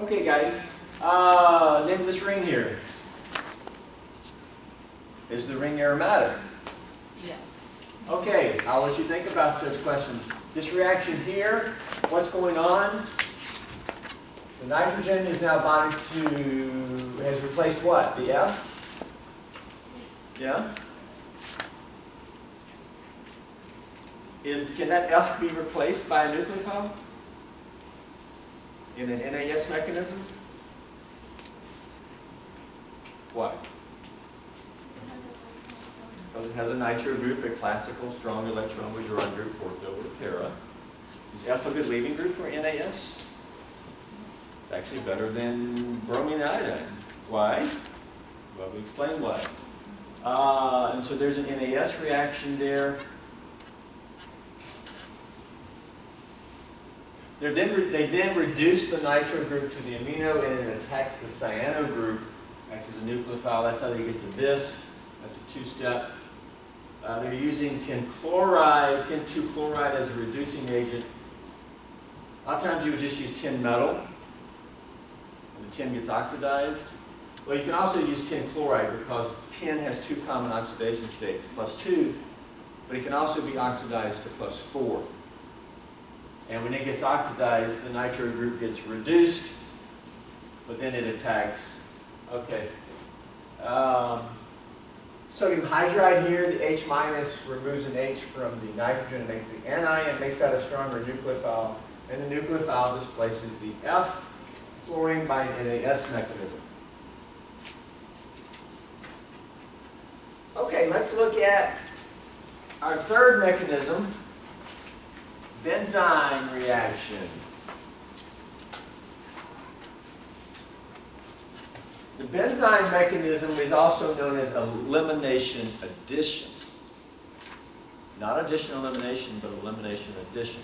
Okay, guys. Name of this ring here. Is the ring aromatic? Yes. Okay, I'll let you think about such questions. This reaction here, what's going on? The nitrogen is now bonded to, has replaced what? The F? Yeah? Can that F be replaced by a nucleophile? In an NAS mechanism? Why? Because it has a nitro group, a classical strong electron withdrawing group, ortho or para. Is F a good leaving group for NAS? It's actually better than bromine iodine. Why? Well, we explained why. And so there's an NAS reaction there. They then reduce the nitro group to the amino and it attacks the cyano group, acts as a nucleophile. That's how they get to this. That's a two-step. They're using tin chloride, tin 2 chloride as a reducing agent. A lot of times you would just use tin metal, and the tin gets oxidized. Well, you can also use tin chloride because tin has two common oxidation states, +2, but it can also be oxidized to +4. And when it gets oxidized, the nitro group gets reduced, but then it attacks. Okay. Sodium hydride here, the H- removes an H from the nitrogen and makes the anion, makes that a stronger nucleophile, and the nucleophile displaces the F fluorine by an NAS mechanism. Okay, let's look at our third mechanism, benzyne reaction. The benzyne mechanism is also known as elimination addition. Not addition elimination, but elimination addition.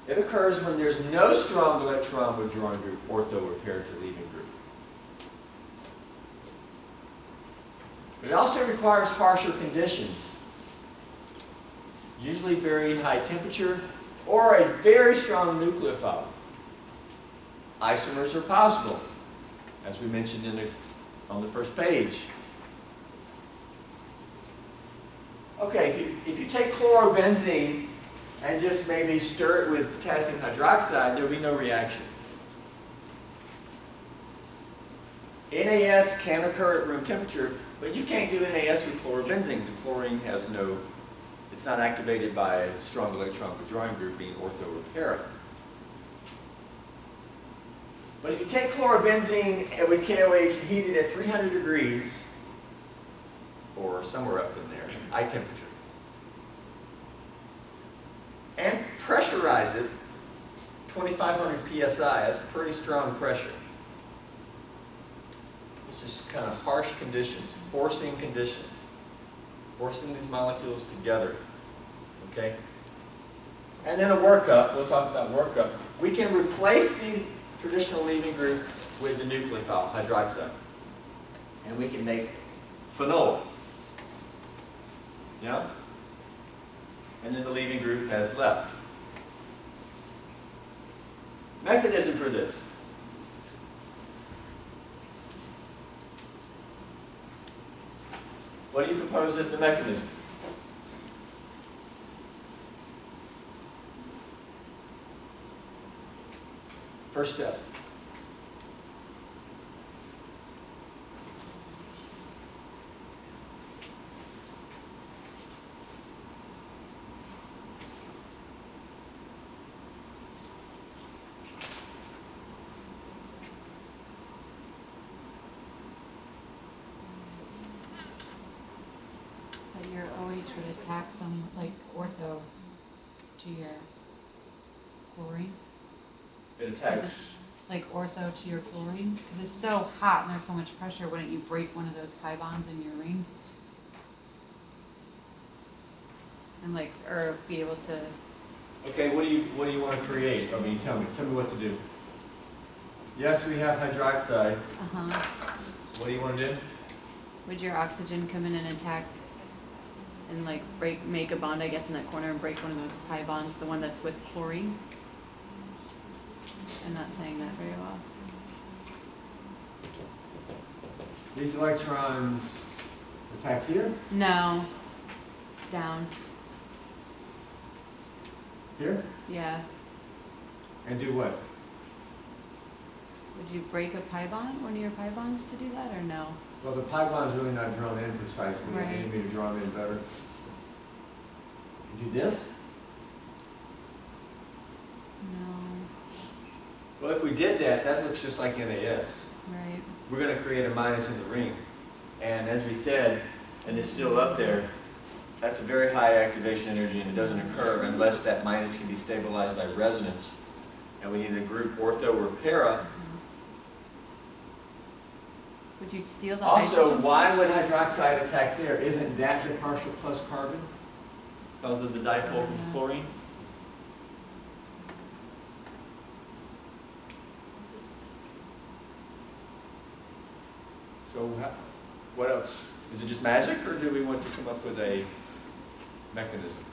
It occurs when there's no strong electron withdrawing group, ortho or para to leaving group. It also requires harsher conditions, usually very high temperature, or a very strong nucleophile. Isomers are possible, as we mentioned on the first page. Okay, if you take chlorobenzene and just maybe stir it with potassium hydroxide, there will be no reaction. NAS can occur at room temperature, but you can't do NAS with chlorobenzene. The chlorine has no, it's not activated by a strong electron withdrawing group being ortho or para. But if you take chlorobenzene with KOH and heat it at 300 degrees, or somewhere up in there, high temperature, and pressurize it, 2,500 psi, that's pretty strong pressure. This is kind of harsh conditions, forcing conditions, forcing these molecules together, okay? And then a workup, we'll talk about workup. We can replace the traditional leaving group with the nucleophile, hydroxide. And we can make phenol. Yeah? And then the leaving group has left. Mechanism for this. What do you propose as the mechanism? First step. But your OH would attack some, like, ortho to your chlorine? It attacks. Like ortho to your chlorine? Because it's so hot and there's so much pressure, wouldn't you break one of those pi bonds in your ring? And like, or be able to... Okay, what do you want to create? I mean, tell me what to do. Yes, we have hydroxide. What do you want to do? Would your oxygen come in and attack and like make a bond, I guess, in that corner and break one of those pi bonds, the one that's with chlorine? I'm not saying that very well. These electrons attack here, No. Down. here, Yeah. and do what? Would you break a pi bond, one of your pi bonds to do that, or no? Well, the pi bond's really not drawn in precisely. Right. I need me to draw them in better. You do this? No. Well, if we did that, that looks just like NAS. Right. We're going to create a minus in the ring. And as we said, and it's still up there, that's a very high activation energy, and it doesn't occur unless that minus can be stabilized by resonance. And we need a group ortho or para. Would you steal the Also, hydrogen? why would hydroxide attack there? Isn't that the partial plus carbon? Because of the dipole from chlorine? So what else? Is it just magic, or do we want to come up with a mechanism?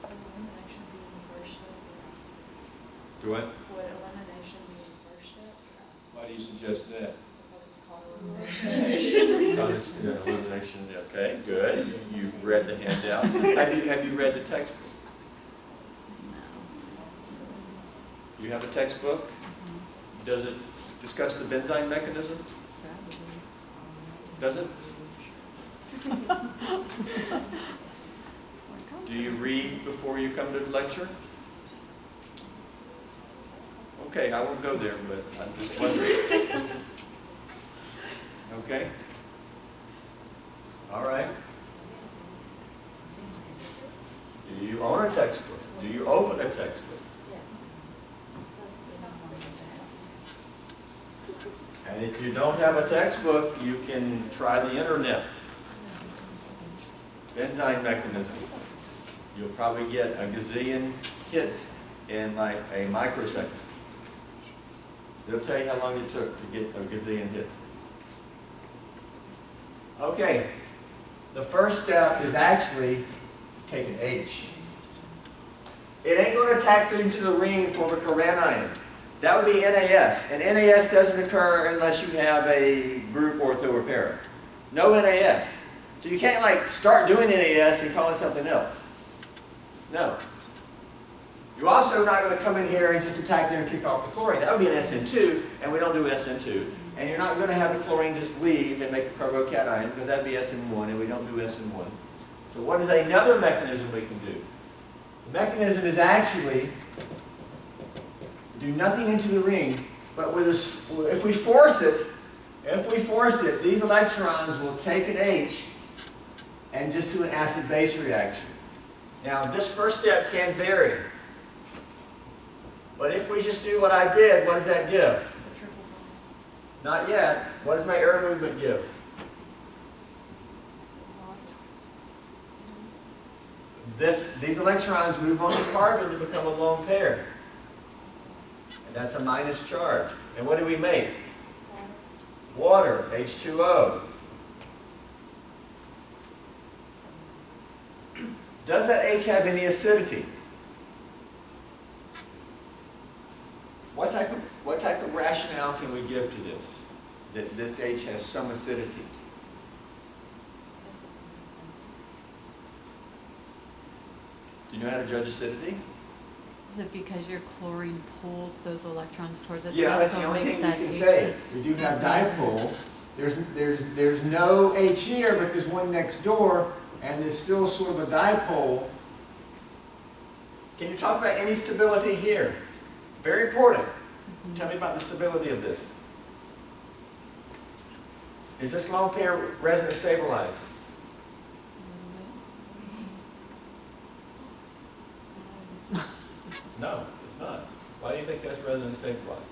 Elimination being the first step? Do what? Would elimination be the first step? Why do you suggest that? Because it's called elimination. Elimination, okay, good. You've read the handout. Have you read the textbook? No. You have a textbook? Does it discuss the Benzyme mechanism? Does it? Do you read before you come to the lecture? Okay, I won't go there, but I'm just wondering. Okay? All right. Do you own a textbook? Do you open a textbook? And if you don't have a textbook, you can try the internet. Enzyme mechanism. You'll probably get a gazillion hits in like a microsecond. They'll tell you how long it took to get a gazillion hits. Okay, the first step is actually take an H. It ain't going to attack into the ring and form a caranion. That would be NAS, and NAS doesn't occur unless you have a group ortho or para. No NAS. So you can't like start doing NAS and call it something else. No. You're also not going to come in here and just attack there and kick off the chlorine. That would be an SN2, and we don't do SN2. And you're not going to have the chlorine just leave and make a carbocation, because that would be SN1, and we don't do SN1. So what is another mechanism we can do? The mechanism is actually do nothing into the ring, but with if we force it, these electrons will take an H and just do an acid-base reaction. Now, this first step can vary. But if we just do what I did, what does that give? Not yet. What does my air movement give? These electrons move on to carbon to become a lone pair. And that's a minus charge. And what do we make? Water, H2O. Does that H have any acidity? What type of rationale can we give to this? That this H has some acidity? Do you know how to judge acidity? Is it because your chlorine pulls those electrons towards itself? Yeah, that's so the it only makes thing you that can H say. that's- We do have dipole. There's no H here, but there's one next door, and there's still sort of a dipole. Can you talk about any stability here? Very important. Tell me about the stability of this. Is this lone pair resonance stabilized? No, it's not. Why do you think that's resonance stabilized?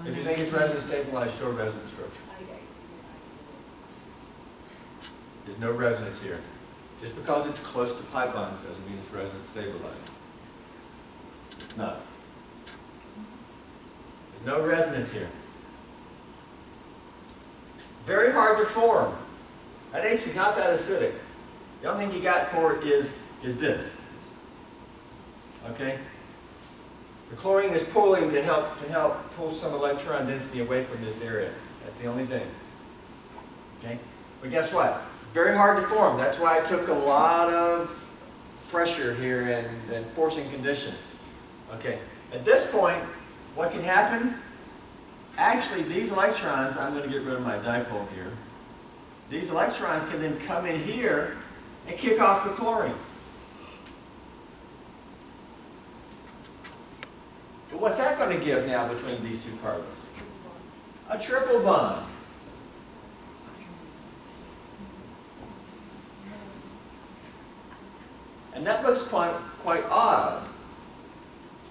If you think it's resonance stabilized, show resonance structure. There's no resonance here. Just because it's close to pi bonds doesn't mean it's resonance stabilized. It's not. There's no resonance here. Very hard to form. That H is not that acidic. The only thing you got for it is this. Okay? The chlorine is pulling to help pull some electron density away from this area. That's the only thing. Okay? But guess what? Very hard to form. That's why it took a lot of pressure here and forcing conditions. Okay. At this point, what can happen? Actually, these electrons, I'm going to get rid of my dipole here. These electrons can then come in here and kick off the chlorine. But what's that going to give now between these two carbons? A triple bond. And that looks quite odd.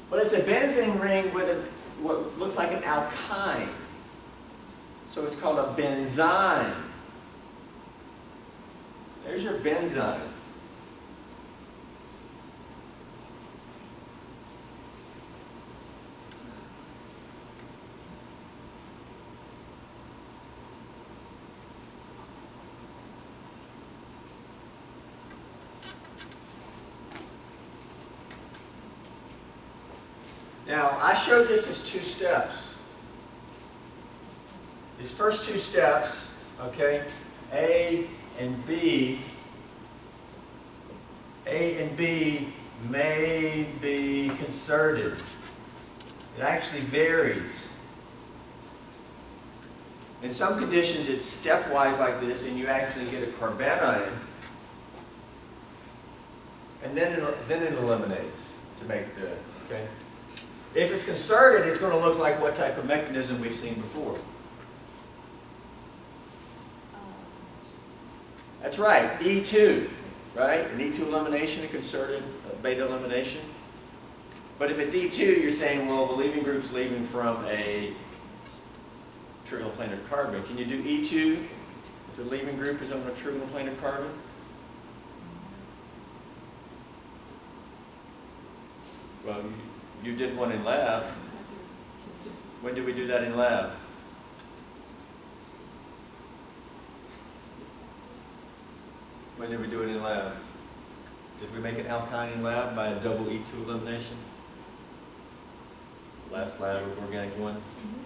But it's a benzene ring with what looks like an alkyne. So it's called a benzyne. There's your benzyne. Now, I showed this as two steps. These first two steps, okay, A and B may be concerted. It actually varies. In some conditions, it's stepwise like this, and you actually get a carbanion, and then it eliminates to make the, okay? If it's concerted, it's going to look like what type of mechanism we've seen before. That's right, E2, right? An E2 elimination, a concerted beta elimination. But if it's E2, you're saying, well, the leaving group's leaving from a trigonal planar carbon. Can you do E2 if the leaving group is on a trigonal planar carbon? Well, you did one in lab. When did we do that in lab? When did we do it in lab? Did we make an alkyne in lab by a double E2 elimination? Last lab of organic one?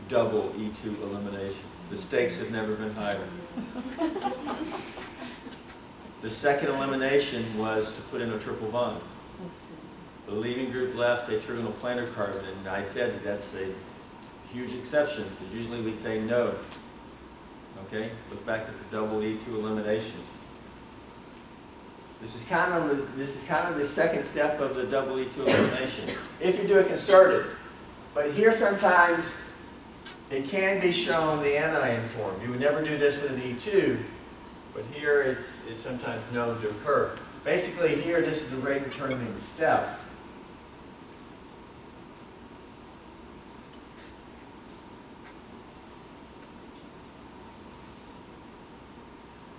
Double E2 elimination. The stakes have never been higher. The second elimination was to put in a triple bond. The leaving group left a trigonal planar carbon, and I said that that's a huge exception, because usually we say no. Okay? Look back at the double E2 elimination. This is kind of the second step of the double E2 elimination. If you do it concerted. But here sometimes it can be shown the anion form. You would never do this with an E2, but here it's sometimes known to occur. Basically here this is the rate determining step.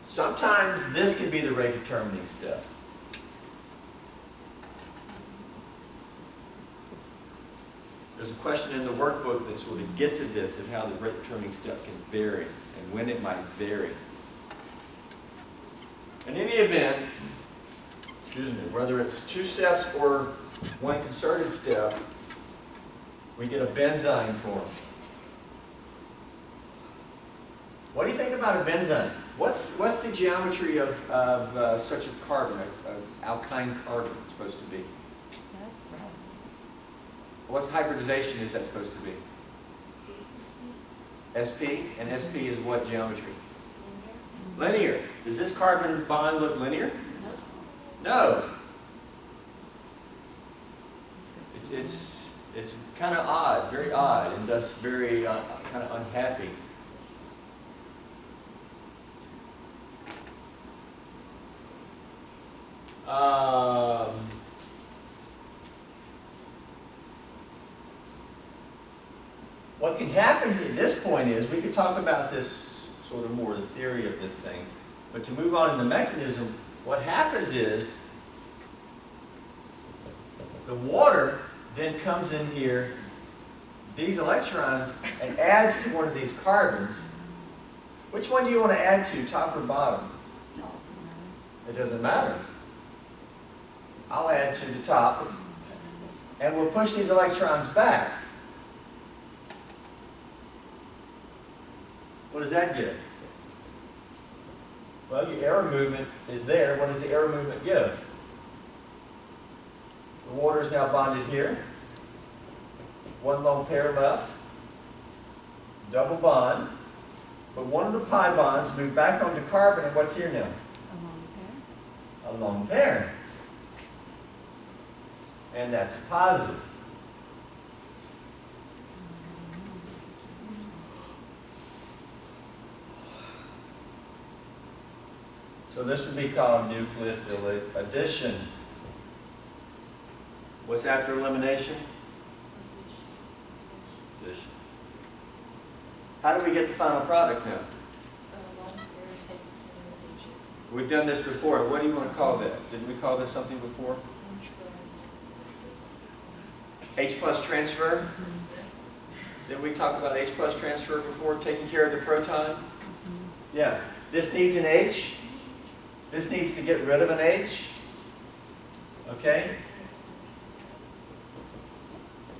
Sometimes this can be the rate determining step. There's a question in the workbook that sort of gets at this, of how the rate determining step can vary and when it might vary. In any event, excuse me, whether it's two steps or one concerted step, we get a benzyne form. What do you think about a benzyne? What's the geometry of such a carbon, an alkyne carbon supposed to be? What's hybridization is that supposed to be? SP? And SP is what geometry? Linear. Does this carbon bond look linear? No. It's kind of odd, very odd, and thus very kind of unhappy. What can happen at this point is, we could talk about this sort of more, the theory of this thing, but to move on in the mechanism, what happens is the water then comes in here, these electrons, and adds to one of these carbons, Which one do you want to add to, top or bottom? It doesn't matter. I'll add to the top, and we'll push these electrons back. What does that give? Well, your arrow movement is there. What does the arrow movement give? The water is now bonded here. One lone pair left. Double bond. But one of the pi bonds moved back onto carbon, and what's here now? A lone pair. And that's a positive. So this would be called nucleophilic addition. What's after elimination? Addition. How do we get the final product now? We've done this before. What do you want to call that? Didn't we call this something before? H plus transfer? Didn't we talk about H plus transfer before, taking care of the proton? Yes. This needs an H. This needs to get rid of an H. Okay?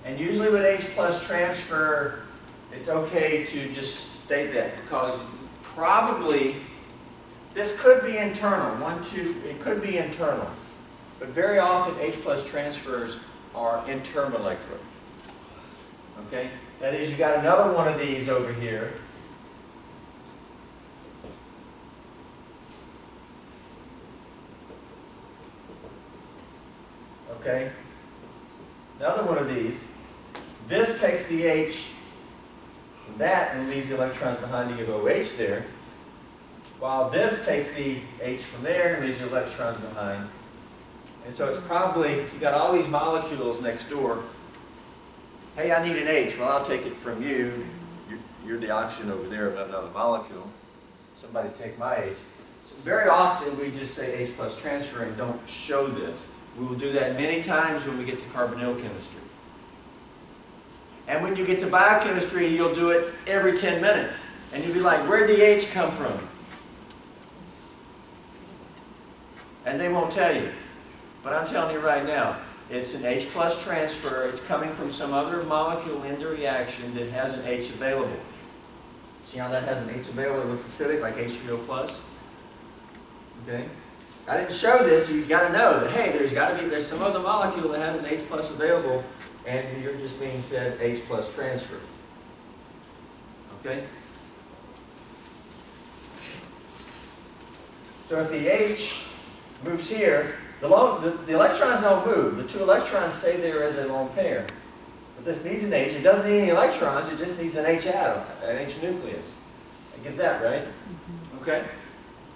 And usually with H plus transfer, it's okay to just state that, because probably this could be internal. It could be internal. But very often H plus transfers are intermolecular. Okay? That is, you got another one of these over here. Okay? Another one of these. This takes the H from that and leaves the electrons behind to give OH there. While this takes the H from there and leaves the electrons behind. And so it's probably, you got all these molecules next door. Hey, I need an H. Well, I'll take it from you. You're the oxygen over there of another molecule. Somebody take my H. So very often we just say H plus transfer and don't show this. We will do that many times when we get to carbonyl chemistry. And when you get to biochemistry, you'll do it every 10 minutes. And you'll be like, where'd the H come from? And they won't tell you. But I'm telling you right now, it's an H plus transfer. It's coming from some other molecule in the reaction that has an H available. See how that has an H available? It looks acidic, like H3O plus. Okay? I didn't show this. You've got to know that, hey, there's some other molecule that has an H plus available, and you're just being said H plus transfer. Okay? So if the H moves here, the electrons don't move. The two electrons stay there as a lone pair. But this needs an H. It doesn't need any electrons. It just needs an H atom, an H nucleus. That gives that, right? Okay?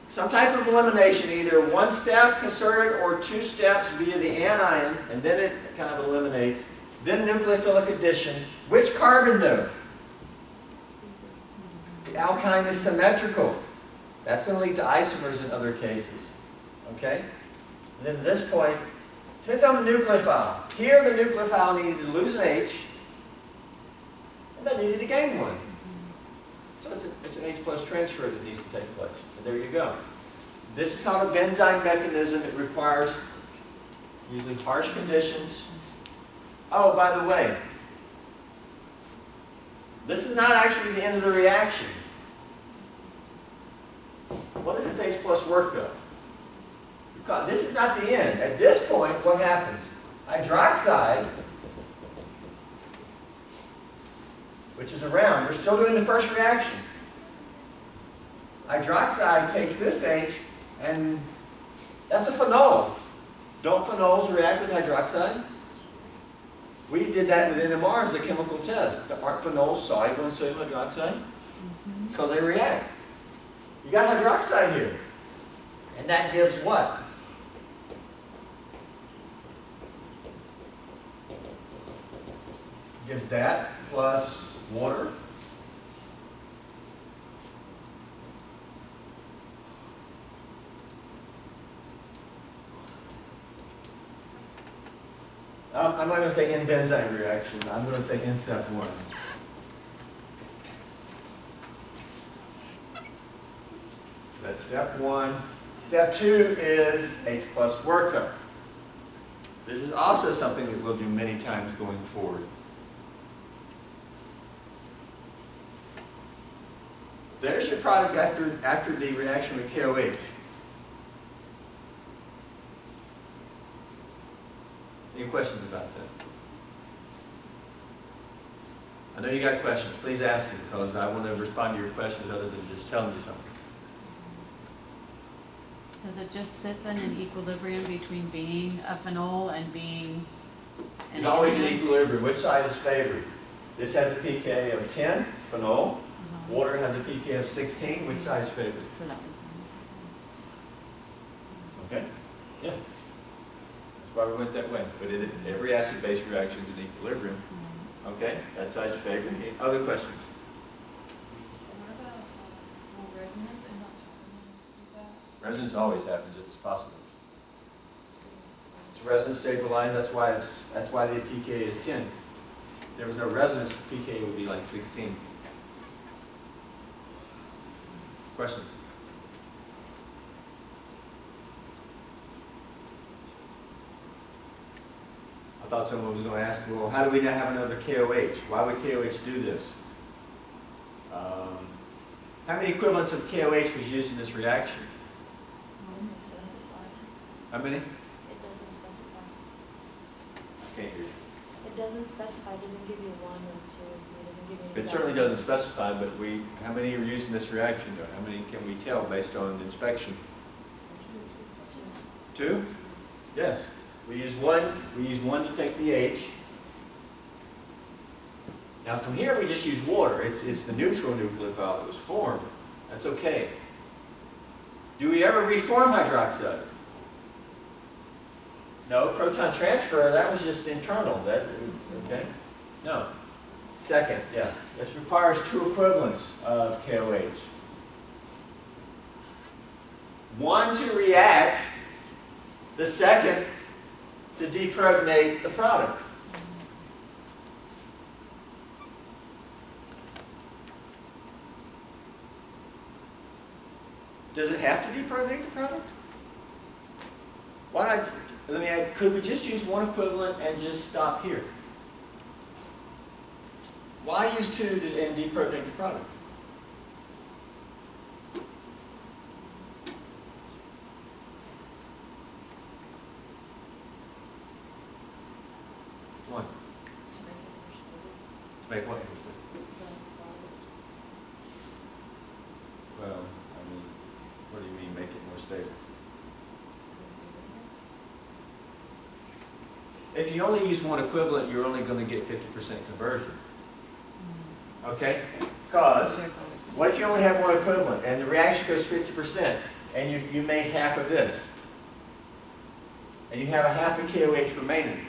Some type of elimination, either one step concerted or two steps via the anion, and then it kind of eliminates. Then nucleophilic addition. Which carbon, though? The alkyne is symmetrical. That's going to lead to isomers in other cases. Okay? And then at this point, depends on the nucleophile. Here, the nucleophile needed to lose an H, and that needed to gain one. So it's an H plus transfer that needs to take place. And there you go. This is called a benzyme mechanism. It requires usually harsh conditions. Oh, by the way, this is not actually the end of the reaction. What does this H plus work of? Because this is not the end. At this point, what happens? Hydroxide, which is around, we're still doing the first reaction. Hydroxide takes this H, and that's a phenol. Don't phenols react with hydroxide? We did that with NMR as a chemical test. Aren't phenols soluble in sodium hydroxide? It's because they react. You got hydroxide here. And that gives what? Gives that plus water. I'm not going to say in benzyme reaction. I'm going to say in step one. That's step one. Step two is H plus workup. This is also something that we'll do many times going forward. There's your product after the reaction with KOH. Any questions about that? I know you got questions. Please ask them because I want to respond to your questions other than just telling you something. Does it just sit then in equilibrium between being a phenol and being an It's always in amine? equilibrium. Which side is favored? This has a pK of 10, phenol. Water has a pK of 16. Which side is favored? So that was Okay? Yeah. That's why we went that way. But every acid-base reaction is in equilibrium. Okay? That side's favored. Any other questions? What about, will resonance end up happening with that? Resonance always happens if it's possible. It's resonance stabilized. That's why the pK is 10. If there was no resonance, the pK would be like 16. Questions? I thought someone was going to ask, well, how do we not have another KOH? Why would KOH do this? How many equivalents of KOH was used in this reaction? It's specified. How many? It doesn't specify. I can't hear you. It doesn't specify, it doesn't give you one or two, it doesn't give you an It certainly doesn't specify, but how many are used in this reaction? How many can we tell based on inspection? Two? Yes. We use one to take the H. Now from here we just use water. It's the neutral nucleophile that was formed. That's okay. Do we ever reform hydroxide? No, proton transfer, that was just internal. Okay? No. Second, yeah. This requires two equivalents of KOH. One to react, the second to deprotonate the product. Does it have to deprotonate the product? Why not? Let me add, could we just use one equivalent and just stop here? Why use two and deprotonate the product? One. To make what interesting? Well, I mean, what do you mean make it more stable? If you only use one equivalent, you're only going to get 50% conversion. Okay? Because what if you only have one equivalent and the reaction goes 50% and you made half of this? And you have a half of KOH remaining.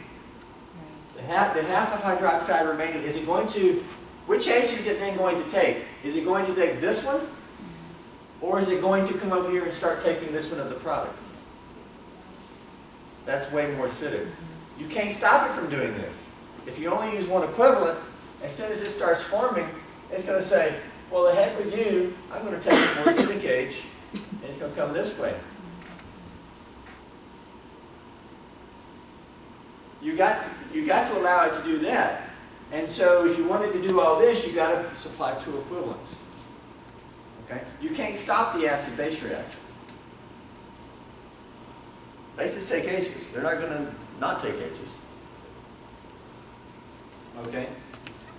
The half of hydroxide remaining, is it going to, which H is it then going to take? Is it going to take this one? Or is it going to come over here and start taking this one as a product? That's way more acidic. You can't stop it from doing this. If you only use one equivalent, as soon as it starts forming, it's going to say, well, the heck with you, I'm going to take a more acidic H, and it's going to come this way. You got to allow it to do that. And so if you wanted to do all this, you got to supply two equivalents. Okay? You can't stop the acid-base reaction. Bases take H's. They're not going to not take H's. Okay?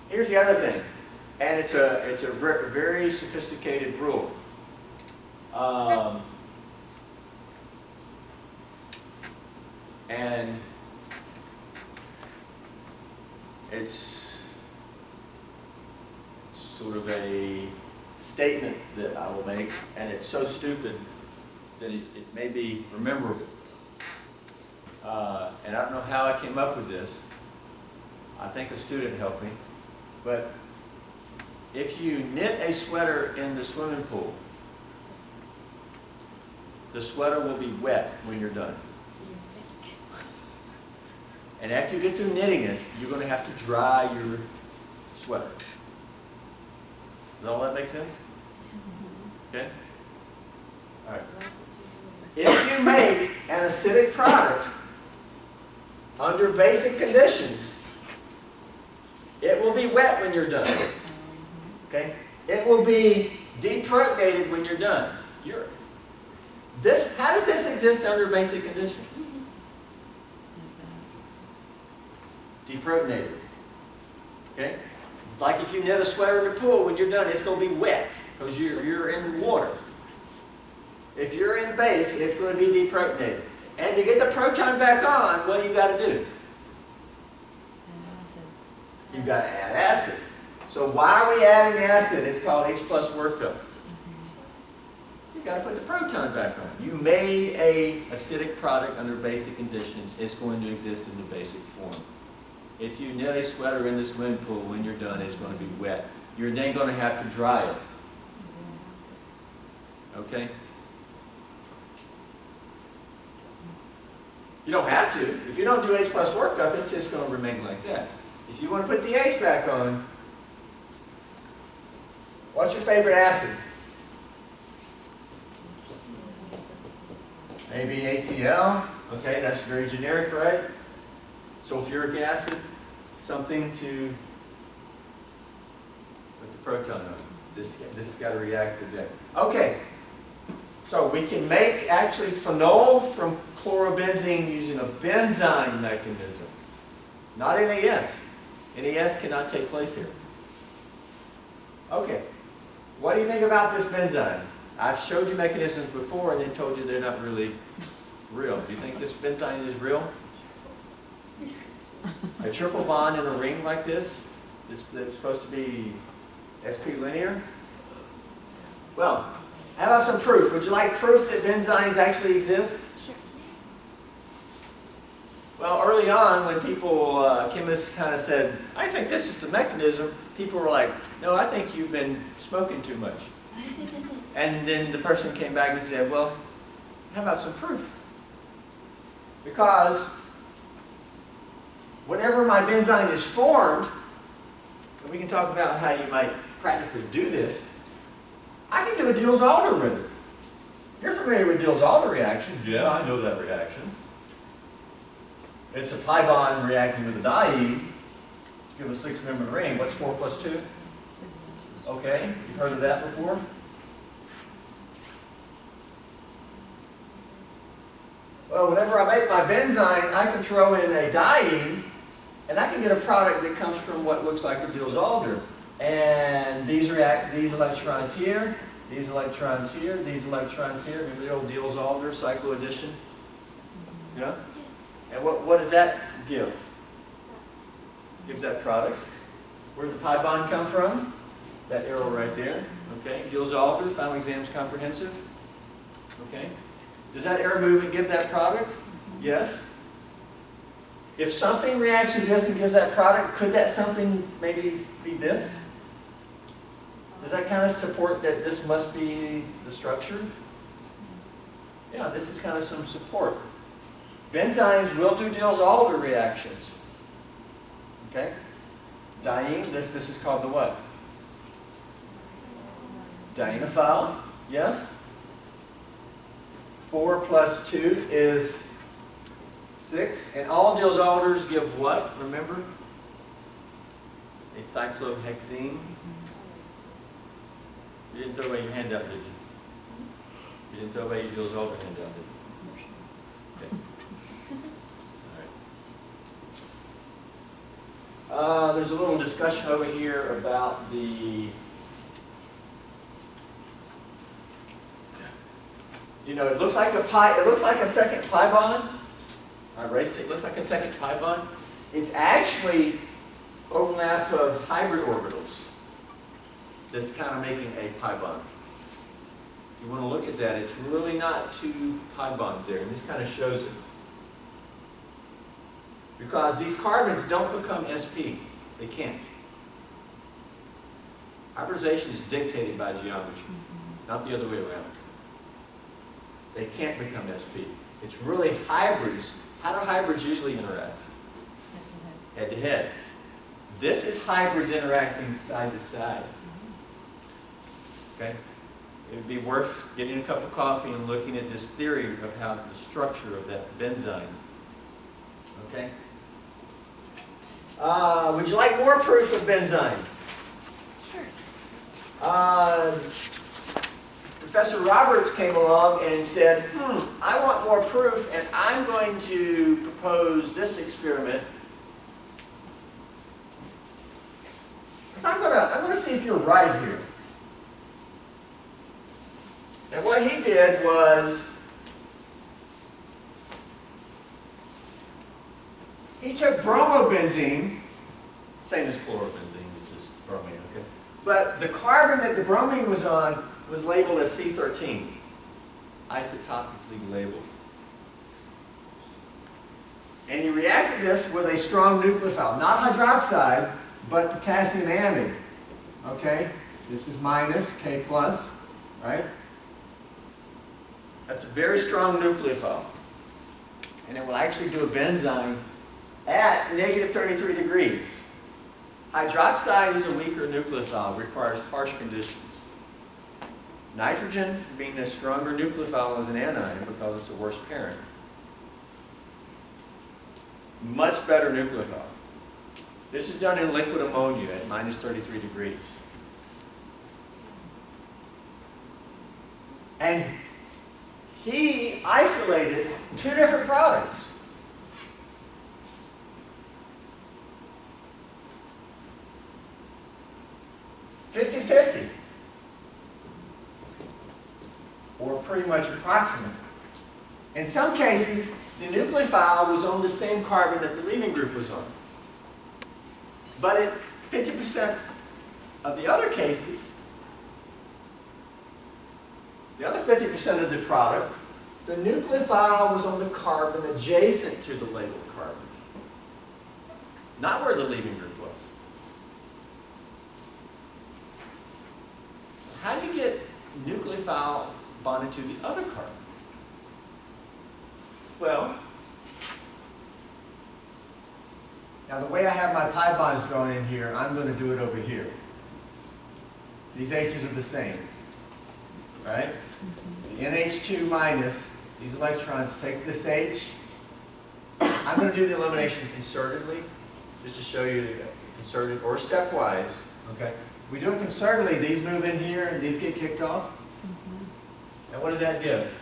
Here's the other thing, and it's a very sophisticated rule. And it's sort of a statement that I will make, and it's so stupid that it may be rememberable. And I don't know how I came up with this. I think a student helped me. But if you knit a sweater in the swimming pool, the sweater will be wet when you're done. And after you get through knitting it, you're going to have to dry your sweater. Does all that make sense? Okay? All right. If you make an acidic product under basic conditions, it will be wet when you're done. Okay? It will be deprotonated when you're done. How does this exist under basic conditions? Deprotonated. Okay? Like if you knit a sweater in the pool, when you're done, it's going to be wet because you're in water. If you're in base, it's going to be deprotonated. And to get the proton back on, what do you got to do? You've got to add acid. So why are we adding acid? It's called H+ workup. You've got to put the proton back on. You made a acidic product under basic conditions. It's going to exist in the basic form. If you knit a sweater in the swimming pool, when you're done, it's going to be wet. You're then going to have to dry it. Okay? You don't have to. If you don't do H+ workup, it's just going to remain like that. If you want to put the H back on, what's your favorite acid? Maybe HCl. Okay, that's very generic, right? Sulfuric acid, something to put the proton on. This has got to react with that. Okay, so we can make actually phenol from chlorobenzene using a benzyne mechanism, not NAS. NAS cannot take place here. Okay, what do you think about this benzyne? I've showed you mechanisms before and then told you they're not really real. Do you think this benzyne is real? A triple bond in a ring like this is supposed to be sp linear? Well, how about some proof? Would you like proof that benzynes actually exist? Sure. Well, early on when people, chemists kind of said, I think this is the mechanism, people were like, no, I think you've been smoking too much. And then the person came back and said, well, how about some proof? Because whenever my benzyne is formed, and we can talk about how you might practically do this, I can do a Diels-Alder with it. You're familiar with Diels-Alder reaction? Yeah, I know that reaction. It's a pi bond reacting with a diene. Give a 6-member ring. What's 4 plus 2? 6. Okay, you've heard of that before? Well, whenever I make my benzyne, I can throw in a diene, and I can get a product that comes from what looks like a Diels-Alder. And these react, these electrons here, these electrons here, these electrons here. Remember the old Diels-Alder cycloaddition? Yeah? And what does that give? Gives that product. Where did the pi bond come from? That arrow right there. Okay, Diels-Alder, final exam's comprehensive. Okay. Does that arrow movement give that product? Yes. If something reacts with this and gives that product, could that something maybe be this? Does that kind of support that this must be the structure? Yeah, this is kind of some support. Benzynes will do Diels-Alder reactions. Okay? Diene, this is called the what? Dienophile, yes? 4 plus 2 is 6. And all Diels-Alders give what? Remember? A cyclohexene. You didn't throw away your handout, did you? You didn't throw away your Diels-Alder handout, did you? Okay. All right. There's a little discussion over here about the, you know, it looks like a second pi bond. I erased it. It looks like a second pi bond. It's actually overlap of hybrid orbitals that's kind of making a pi bond. If you want to look at that, it's really not two pi bonds there, and this kind of shows it. Because these carbons don't become sp. They can't. Hybridization is dictated by geometry, not the other way around. They can't become sp. It's really hybrids. How do hybrids usually interact? Head to head. This is hybrids interacting side to side. Okay? it would be worth getting a cup of coffee and looking at this theory of how the structure of that benzyne. Okay? Would you like more proof of benzyne? Sure. Professor Roberts came along and said, I want more proof, and I'm going to propose this experiment. Because I'm gonna see if you're right here. And what he did was, he took bromobenzene, same as chlorobenzene, which is bromine, okay? But the carbon that the bromine was on was labeled as C13, isotopically labeled. And he reacted this with a strong nucleophile, not hydroxide, but potassium amide. Okay? This is minus, K plus, right? That's a very strong nucleophile. And it will actually do a benzyne at negative 33 degrees. Hydroxide is a weaker nucleophile, requires harsh conditions. Nitrogen, being a stronger nucleophile, is an anion because it's a worse parent. Much better nucleophile. This is done in liquid ammonia at minus 33 degrees. And he isolated two different products. (50-50), or pretty much approximate. In some cases, the nucleophile was on the same carbon that the leaving group was on. But in 50% of the other cases, the other 50% of the product, the nucleophile was on the carbon adjacent to the labeled carbon, not where the leaving group was. How do you get nucleophile bonded to the other carbon? Well, now the way I have my pi bonds drawn in here, I'm going to do it over here. These H's are the same, right? The NH2 minus, these electrons take this H. I'm going to do the elimination concertedly, just to show you concerted or stepwise. Okay. We do it concertedly, these move in here and these get kicked off. And what does that give?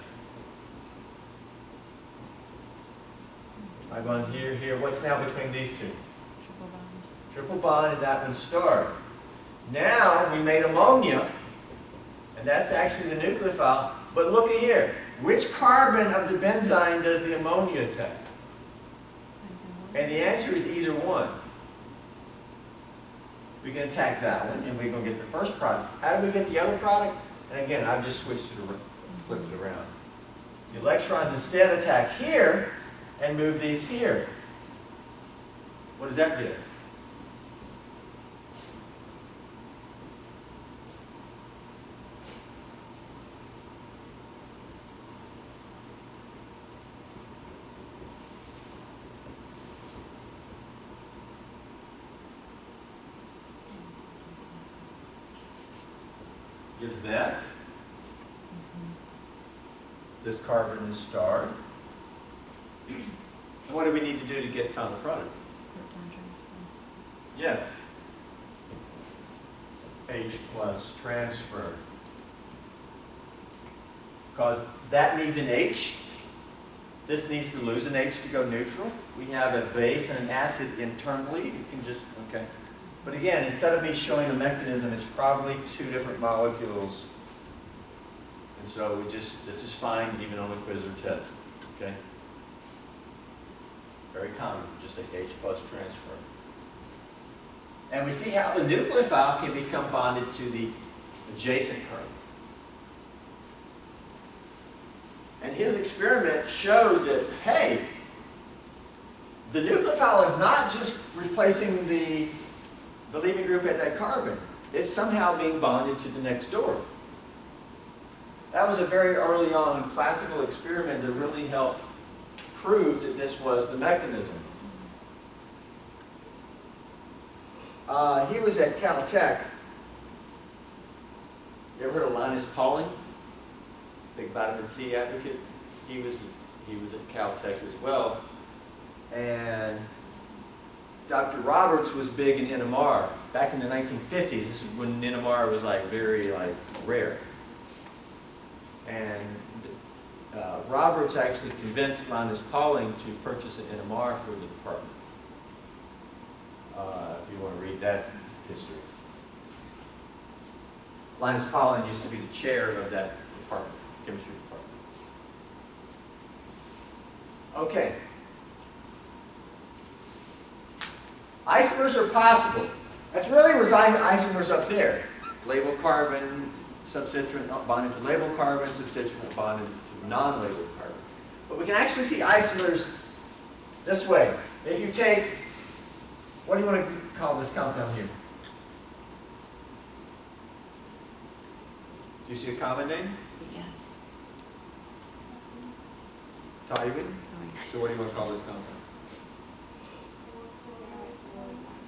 I bond here, here. What's now between these two? Triple bond. Triple bond, and that one's starred. Now we made ammonia, and that's actually the nucleophile. But look at here. Which carbon of the benzyne does the ammonia attack? And the answer is either one. We can attack that one, and we're going to get the first product. How do we get the other product? And again, I've just switched it around, flipped it around. The electrons instead attack here and move these here. What does that give? Gives that. This carbon is starred. What do we need to do to get final product? Proton transfer. Yes. H plus transfer. Because that needs an H. This needs to lose an H to go neutral. We have a base and an acid internally. You can just, okay. But again, instead of me showing the mechanism, it's probably two different molecules. And so this is fine even on the quiz or test, okay? Very common, just say H plus transfer. And we see how the nucleophile can become bonded to the adjacent carbon. And his experiment showed that, hey, the nucleophile is not just replacing the leaving group at that carbon. It's somehow being bonded to the next door. That was a very early on classical experiment that really helped prove that this was the mechanism. He was at Caltech. You ever heard of Linus Pauling, big vitamin C advocate. He was at Caltech as well. And Dr. Roberts was big in NMR back in the 1950s. This is when NMR was like very rare. And Roberts actually convinced Linus Pauling to purchase an NMR for the department. If you want to read that history. Linus Pauling used to be the chair of that department, chemistry department. Okay. Isomers are possible. That's really where isomers up there. Label carbon, substituent bonded to label carbon, substituent bonded to non-labeled carbon. But we can actually see isomers this way. If you take, what do you want to call this compound here? Do you see a common name? Yes. Toluene? So what do you want to call this compound?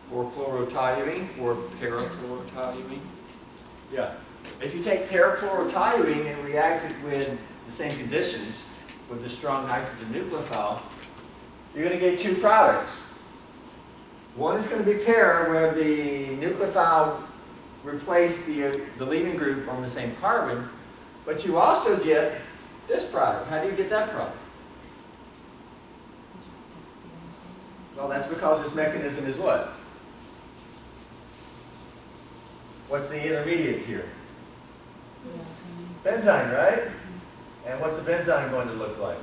4-chlorotoluene or parachlorotoluene? Yeah. If you take parachlorotoluene and react it with the same conditions, with the strong nitrogen nucleophile, you're going to get two products. One is going to be para, where the nucleophile replaced the leaving group on the same carbon, but you also get this product. How do you get that product? Well, that's because this mechanism is what? What's the intermediate here? Benzyne, right? And what's the benzyne going to look like?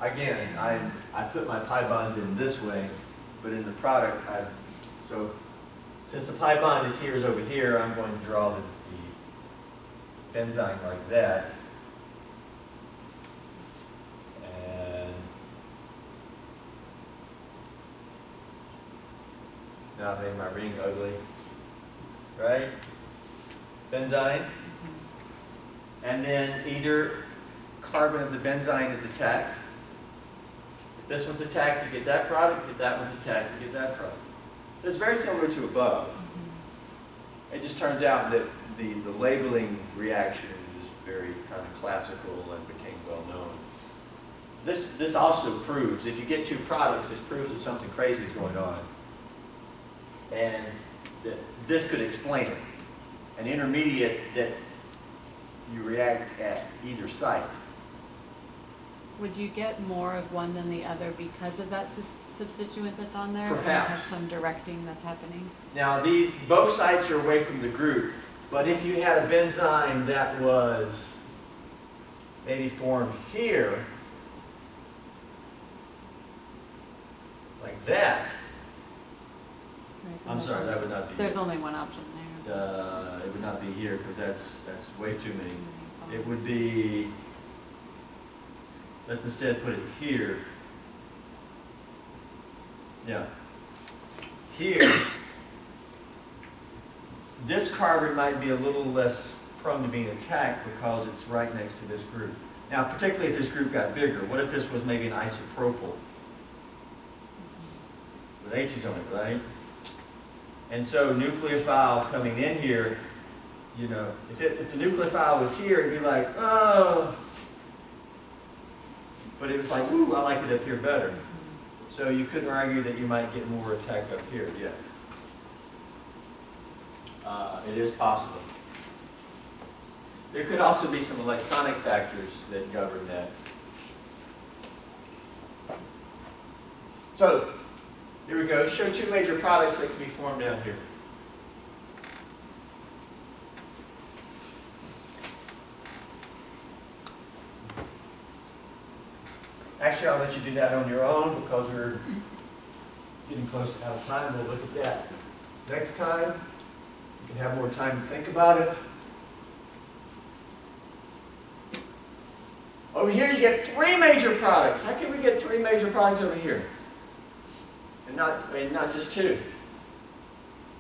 Again, I put my pi bonds in this way, but in the product, so since the pi bond is over here, I'm going to draw the benzyne like that. And now I've made my ring ugly, right? Benzyne. And then either carbon of the benzyne is attacked. If this one's attacked, you get that product. If that one's attacked, you get that product. So it's very similar to above. It just turns out that the labeling reaction is very kind of classical and became well known. This also proves, if you get two products, this proves that something crazy is going on. And that this could explain it. An intermediate that you react at either site. Would you get more of one than the other because of that substituent that's on there? Perhaps. Or you have some directing that's happening? Now, both sites are away from the group, but if you had a benzyne that was maybe formed here, like that, Right, I'm sorry, that would not be There's here. only one option there. It would not be here because that's way too many. It would be, let's instead put it here. Yeah. Here, this carbon might be a little less prone to being attacked because it's right next to this group. Now, particularly if this group got bigger, what if this was maybe an isopropyl with H's on it, right? And so nucleophile coming in here, you know, if the nucleophile was here, it'd be like, oh. But it was like, ooh, I like it up here better. So you couldn't argue that you might get more attack up here, yeah. It is possible. There could also be some electronic factors that govern that. So, here we go. Show two major products that can be formed down here. Actually, I'll let you do that on your own because we're getting close to out of time. We'll look at that next time. You can have more time to think about it. Over here, you get three major products. How can we get three major products over here? And not just two.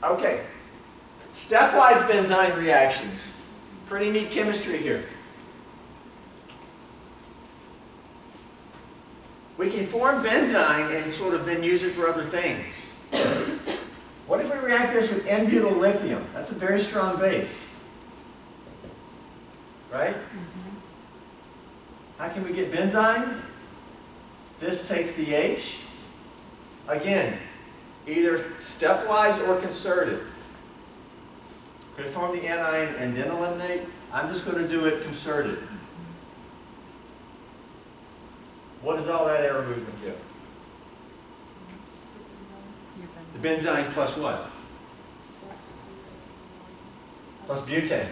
Okay. Stepwise benzyne reactions. Pretty neat chemistry here. We can form benzyne and sort of then use it for other things. What if we react this with N-butyl lithium? That's a very strong base. Right? How can we get benzene? This takes the H. Again, either stepwise or concerted. Could form the anion and then eliminate. I'm just going to do it concerted. What does all that arrow movement give? The benzene plus what? Plus butane.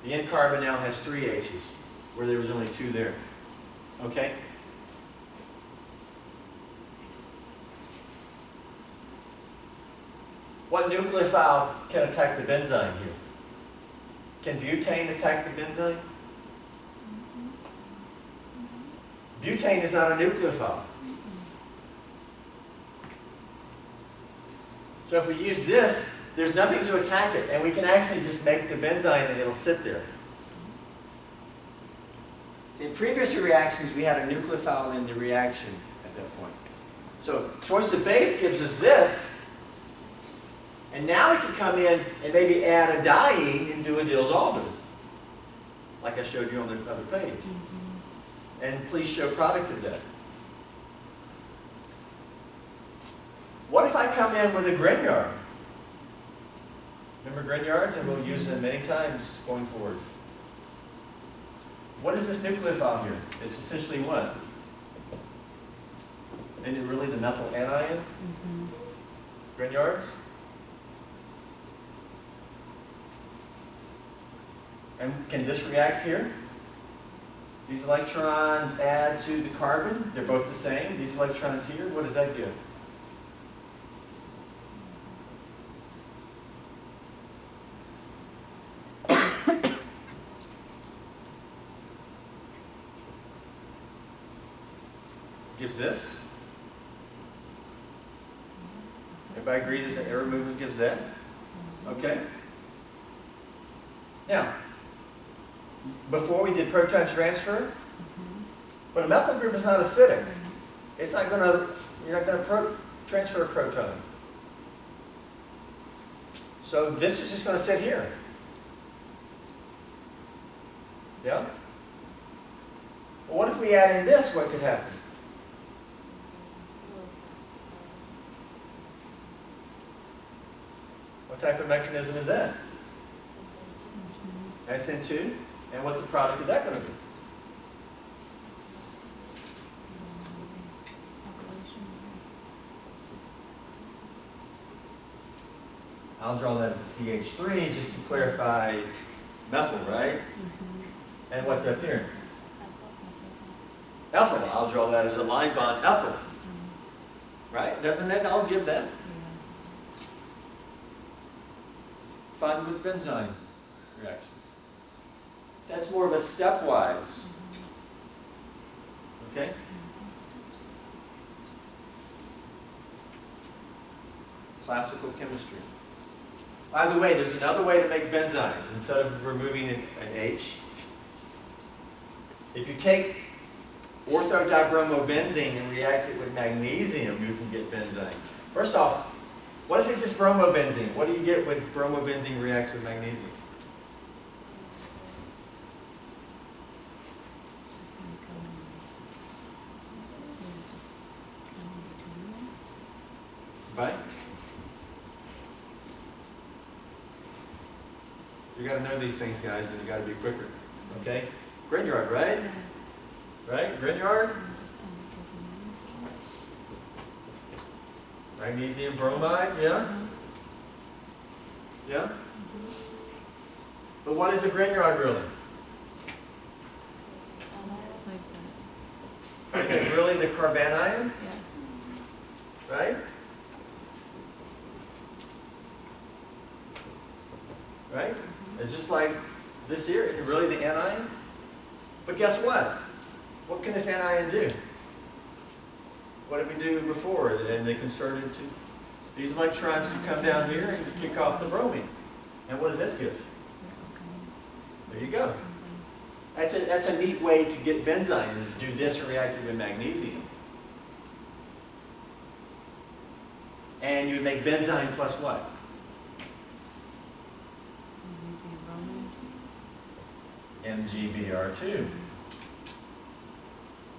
The N carbon now has 3 H's, where there was only 2 there. Okay? What nucleophile can attack the benzene here? Can butane attack the benzene? Butane is not a nucleophile. So if we use this, there's nothing to attack it, and we can actually just make the benzene and it'll sit there. In previous reactions, we had a nucleophile in the reaction at that point. So choice of base gives us this, and now we can come in and maybe add a diene and do a Diels-Alder, like I showed you on the other page. And please show product of that. What if I come in with a Grignard? Remember Grignards? And we'll use them many times going forward. What is this nucleophile here? It's essentially what? Isn't it really the methyl anion? Grignards? And can this react here? These electrons add to the carbon. They're both the same. These electrons here, what does that give? Gives this. Everybody agree that the arrow movement gives that? Okay. Now, before we did proton transfer, but a methyl group is not acidic. It's not going to, you're not going to transfer a proton. So this is just going to sit here. Yeah? Well, what if we add in this? What could happen? What type of mechanism is that? SN2. And what's the product of that going to be? I'll draw that as a CH3 just to clarify methyl, right? And what's up here? Ethyl. I'll draw that as a line bond ethyl. Right? Doesn't that all give that? Fun with benzene reaction. That's more of a stepwise. Okay? Classical chemistry. By the way, there's another way to make benzynes instead of removing an H. If you take orthodibromobenzene and react it with magnesium, you can get benzene. First off, what if it's just bromobenzene? What do you get when bromobenzene reacts with magnesium? Right? You got to know these things, guys, and you got to be quicker. Okay? Grignard, right? Right? Grignard? Magnesium bromide, yeah? Yeah? But what is a Grignard really? Is it really the carbanion? Yes. Right? Right? It's just like this here, it's really the anion. But guess what? What can this anion do? What did we do before? And they concerted to these electrons can come down here and just kick off the bromine. And what does this give? There you go. That's a neat way to get benzene, is do this and react it with magnesium. And you would make benzene plus what? Magnesium, bromine. MgBr2.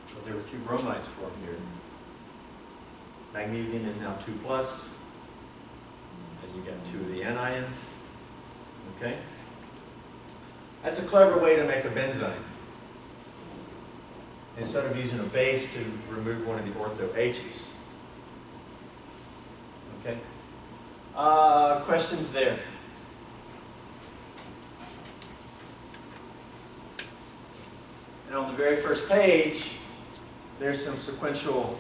So there were 2 bromides formed here. Magnesium is now 2+, and you get 2 of the anions. Okay? That's a clever way to make a benzene. Instead of using a base to remove one of the ortho H's. Okay? Questions there? And on the very first page, there's some sequential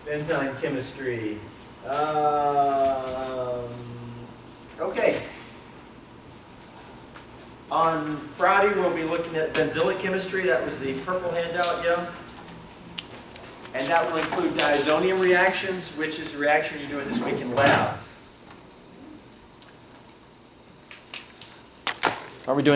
enzyme chemistry. Okay. On Friday, we'll be looking at benzylic chemistry. That was the purple handout, yeah? And that will include diazonium reactions, which is the reaction you're doing this week in lab. Are we doing